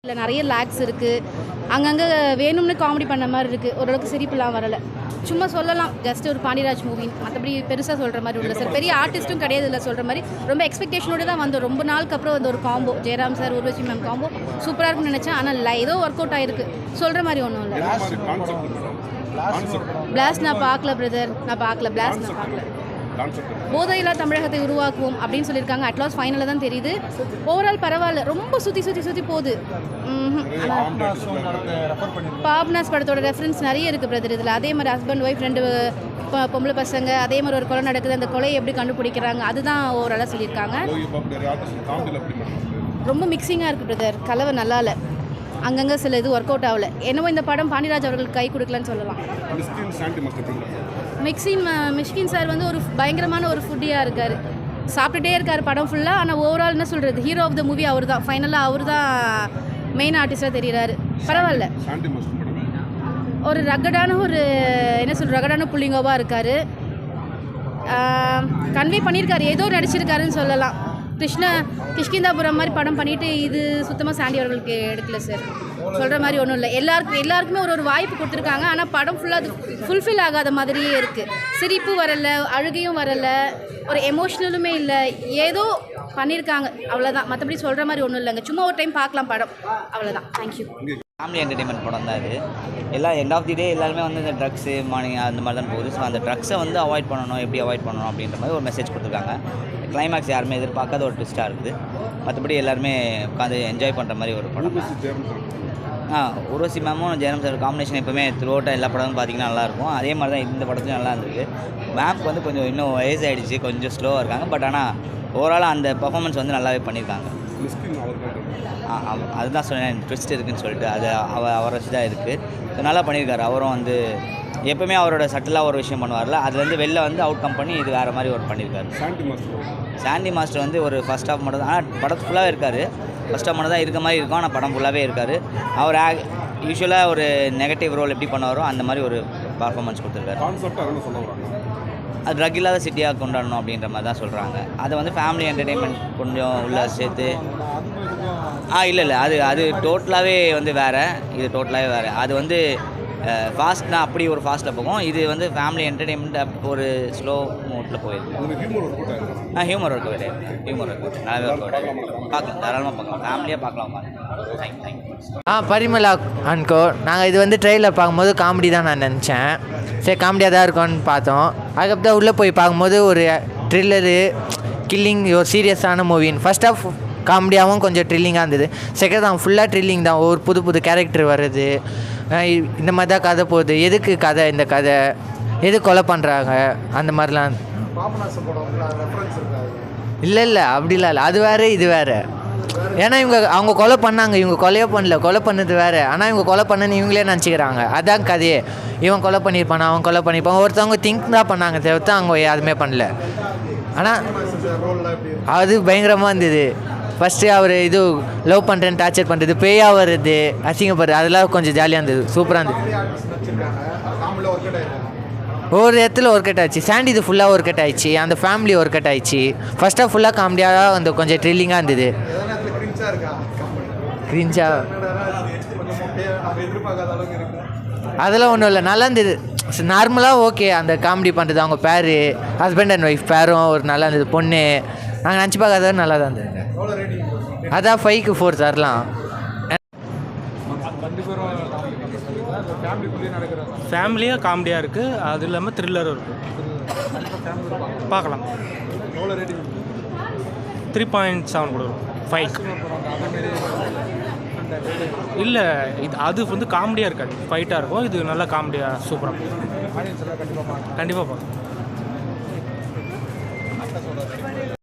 இல்லை நிறைய லேக்ஸ் இருக்குது. அங்கங்கே வேணும்னு காமெடி பண்ண மாதிரி இருக்குது. ஓரளவுக்கு சிரிப்புலாம் வரலை. சும்மா சொல்லலாம் ஜஸ்ட் ஒரு பாண்டியராஜ் மூவி, மற்றபடி பெருசாக சொல்கிற மாதிரி இல்லை சார். பெரிய ஆர்டிஸ்ட்டும் கிடையாது இல்லை சொல்கிற மாதிரி. ரொம்ப எக்ஸ்பெக்டேஷனோடு தான் வந்தோம். ரொம்ப நாளுக்கு அப்புறம் வந்து ஒரு combo Jayaram sir Urvashi ma'am combo சூப்பராக இருக்குன்னு நினச்சேன். ஆனால் இல்லை, ஏதோ ஒர்க் அவுட் ஆகிருக்கு. சொல்கிற மாதிரி ஒன்றும் இல்லை. பிளாஸ்ட் நான் பார்க்கல பிரதர், நான் பார்க்கல. பிளாஸ்ட் நான் பார்க்கல. போதையில்லா தமிழகத்தை உருவாக்குவோம் அப்படின்னு சொல்லியிருக்காங்க. அட்லாஸ் ஃபைனலில் தான் தெரியுது. ஓவரால் பரவாயில்ல. ரொம்ப சுற்றி போகுது. பாப்னாஸ் படத்தோட ரெஃபரன்ஸ் நிறைய இருக்குது பிரதர் இதில். அதே மாதிரி ஹஸ்பண்ட் ஒய்ஃப் 2 பொம்பளை பசங்க, அதே மாதிரி ஒரு கொலை நடக்குது, அந்த கொலையை எப்படி கண்டுபிடிக்கிறாங்க அதுதான் ஓவராலாக சொல்லியிருக்காங்க. ரொம்ப மிக்சிங்காக இருக்குது பிரதர். கலவை நல்லா இல்லை. அங்கங்கே சில இது ஒர்க் அவுட் ஆகலை. என்னவோ இந்த படம் பாண்டியராஜ் அவர்களுக்கு கை கொடுக்கலன்னு சொல்லலாம். மிஷ்கின் சார் வந்து ஒரு பயங்கரமான ஒரு ஃபுட்டியாக இருக்கார். சாப்பிட்டுட்டே இருக்கார் படம் ஃபுல்லாக. ஆனால் ஓவரால் என்ன சொல்கிறது, ஹீரோ ஆஃப் த மூவி அவர் தான். ஃபைனலாக அவர் தான் மெயின் ஆர்டிஸ்டாக தெரிகிறாரு. பரவாயில்ல. ஒரு ரகடான ரகடான புள்ளிங்கோவாக இருக்கார். கன்வே பண்ணியிருக்காரு, ஏதோ நடிச்சிருக்காருன்னு சொல்லலாம். கிஷ்கிந்தாபுரம் மாதிரி படம் பண்ணிவிட்டு இது சுத்தமாக சாண்டி அவர்களுக்கு எடுக்கல சார். சொல்கிற மாதிரி ஒன்றும் இல்லை. எல்லாருக்குமே ஒரு வாய்ப்பு கொடுத்துருக்காங்க. ஆனால் படம் ஃபுல்லாக அது ஃபுல்ஃபில் ஆகாத மாதிரியே இருக்குது. சிரிப்பு வரலை, அழுகையும் வரலை, ஒரு எமோஷ்னலுமே இல்லை. ஏதோ பண்ணியிருக்காங்க, அவ்வளோதான். மற்றபடி சொல்கிற மாதிரி ஒன்றும் இல்லைங்க. சும்மா ஒரு டைம் பார்க்கலாம் படம், அவ்வளோதான். தேங்க்யூ. ஃபேமிலி என்டர்டைன்மெண்ட் படம் தான் இது. எல்லாம் எண்ட் ஆஃப் தி டே எல்லாருமே வந்து இந்த ட்ரக்ஸு மார்னிங் அந்த மாதிரி தான் போகுது. ஸோ அந்த ட்ரக்ஸை வந்து அவாய்ட் பண்ணணும், எப்படி அவாய்ட் பண்ணணும் அப்படின்ற மாதிரி ஒரு மெசேஜ் கொடுத்துருக்காங்க. கிளைமேக்ஸ் யாருமே எதிர்பார்க்காத ஒரு ட்விஸ்ட்டாக இருக்குது. மற்றபடி எல்லாருமே உட்காந்து என்ஜாய் பண்ணுற மாதிரி ஒரு படம். ஊர்வசி மேமும் ஜெயராம் சார் காம்பினேஷன் எப்போவுமே த்ரூஅவுட்டாக எல்லா படமும் பார்த்திங்கன்னா நல்லாயிருக்கும். அதே மாதிரி தான் இந்த படத்துலையும் நல்லா இருந்திருக்கு. மேம்க்கு வந்து கொஞ்சம் இன்னும் வயசாகிடுச்சு, கொஞ்சம் ஸ்லோவாக இருக்காங்க. பட் ஆனால் ஓவராலாக அந்த பர்ஃபார்மன்ஸ் வந்து நல்லாவே பண்ணியிருக்காங்க. அதுதான் சொன்னேன், ட்விஸ்ட் இருக்குதுன்னு சொல்லிட்டு. அது அவரை வச்சு தான் இருக்குது. ஸோ நல்லா பண்ணியிருக்காரு. அவரும் வந்து எப்போவுமே அவரோட சட்டிலாக ஒரு விஷயம் பண்ணுவார்ல, அதுலேருந்து வெளில வந்து அவுட் கம் பண்ணி இது வேறு மாதிரி ஒர்க் பண்ணியிருக்காரு. சாண்டி மாஸ்டர் வந்து ஒரு ஃபஸ்ட் ஹாஃப் மட்டும் தான், ஆனால் படம் ஃபுல்லாகவே இருக்கார். ஃபஸ்ட் ஹாஃப் மட்டும் தான் இருக்க மாதிரி இருக்கும், ஆனால் படம் ஃபுல்லாகவே இருக்கார். அவர் யூஸ்வலாக ஒரு நெகட்டிவ் ரோல் எப்படி பண்ணுவாரோ அந்த மாதிரி ஒரு பர்ஃபார்மன்ஸ் கொடுத்துருக்காரு. அது ட்ரக் இல்லாத சிட்டியாக கொண்டாடணும் அப்படின்ற மாதிரி தான் சொல்கிறாங்க. அதை வந்து ஃபேமிலி என்டர்டெயின்மெண்ட் கொஞ்சம் உள்ள சேர்த்து இல்லை அது டோட்டலாகவே வந்து வேறு. இது டோட்டலாகவே வேறு. அது வந்து ஃபாஸ்ட்னா அப்படி ஒரு ஃபாஸ்ட்டில் போகும். இது வந்து ஃபேமிலி என்டர்டெயின்மெண்ட் ஒரு ஸ்லோ மோட்டில் போயிருக்கு. ஹியூமர் ஒர்க் கிடையாது. ஹியூமர் ஒர்க் நல்லாவே ஒர்க் கிடையாது. பார்க்கலாம், தாராளமாக பார்க்கலாம், ஃபேமிலியாக பார்க்கலாம். பரிமளா அன்கோ. நாங்கள் இது வந்து ட்ரெயிலர் பார்க்கும்போது காமெடி தான் நான் நினச்சேன். சரி காமெடியாக தான் இருக்கும்னு பார்த்தோம். அதுக்கப்புறம் உள்ளே போய் பார்க்கும்போது ஒரு த்ரில்லரு, கில்லிங், ஒரு சீரியஸான மூவின்னு. ஃபர்ஸ்ட் ஆஃப் காமெடியாகவும் கொஞ்சம் த்ரில்லிங்காக இருந்தது. செகண்ட் தான் ஃபுல்லாக த்ரில்லிங் தான். ஒரு புது கேரக்டர் வருது, இந்த மாதிரி தான் கதை போகுது. எதுக்கு கதை, இந்த கதை எது கொலை பண்ணுறாங்க அந்த மாதிரிலாம். இல்லை அப்படிலாம் இல்லை. அது வேறு இது வேறு. ஏன்னா அவங்க கொலை பண்ணாங்க, இவங்க கொலையே பண்ணல. கொலை பண்ணது வேறு. ஆனால் இவங்க கொலை பண்ணன்னு இவங்களே நினச்சிக்கிறாங்க. அதான் கதையே. இவன் கொலை பண்ணியிருப்பான், அவன் கொலை பண்ணியிருப்பான். ஒருத்தவங்க திங்க் தான் பண்ணாங்க தவிர்த்து அவங்க யாருமே பண்ணல. ஆனால் அது பயங்கரமாக இருந்தது. ஃபஸ்ட்டு அவர் இது லவ் பண்ணுறேன்னு டார்ச்சர் பண்ணுறது, பேயாக வருது, அசிங்கப்படுறது, அதெல்லாம் கொஞ்சம் ஜாலியாக இருந்தது. சூப்பராக இருந்தது. ஒவ்வொரு இடத்துல ஒர்க் அவுட் ஆச்சு. சாண்டி இது ஃபுல்லாக ஒர்க் அவுட் ஆயிடுச்சு. அந்த ஃபேமிலி ஒர்க் அவுட் ஆயிடுச்சு. ஃபஸ்ட்டாக ஃபுல்லாக காமெடியாக வந்து கொஞ்சம் த்ரில்லிங்காக இருந்தது. கிரிஞ்சா அதெல்லாம் ஒன்றும் இல்லை, நல்லா இருந்தது. நார்மலாக ஓகே. அந்த காமெடி பண்ணுறது, அவங்க பேர் ஹஸ்பண்ட் அண்ட் ஒய்ஃப் பேரும் ஒரு நல்லா இருந்தது. பொண்ணு நாங்கள் நினச்சி பார்க்காத நல்லா தான் இருந்தது. அதான் 5க்கு 4 தரலாம். ஃபேமிலியாக காமெடியாக இருக்குது. அது இல்லாமல் த்ரில்லரும் இருக்குது. பார்க்கலாம். 3.7 கொடுக்கும். 5 இல்லை, அது வந்து காமெடியாக இருக்காது, ஃபைட்டாக இருக்கும். இது நல்லா காமெடியாக சூப்பராக கண்டிப்பாக பார்க்கலாம்.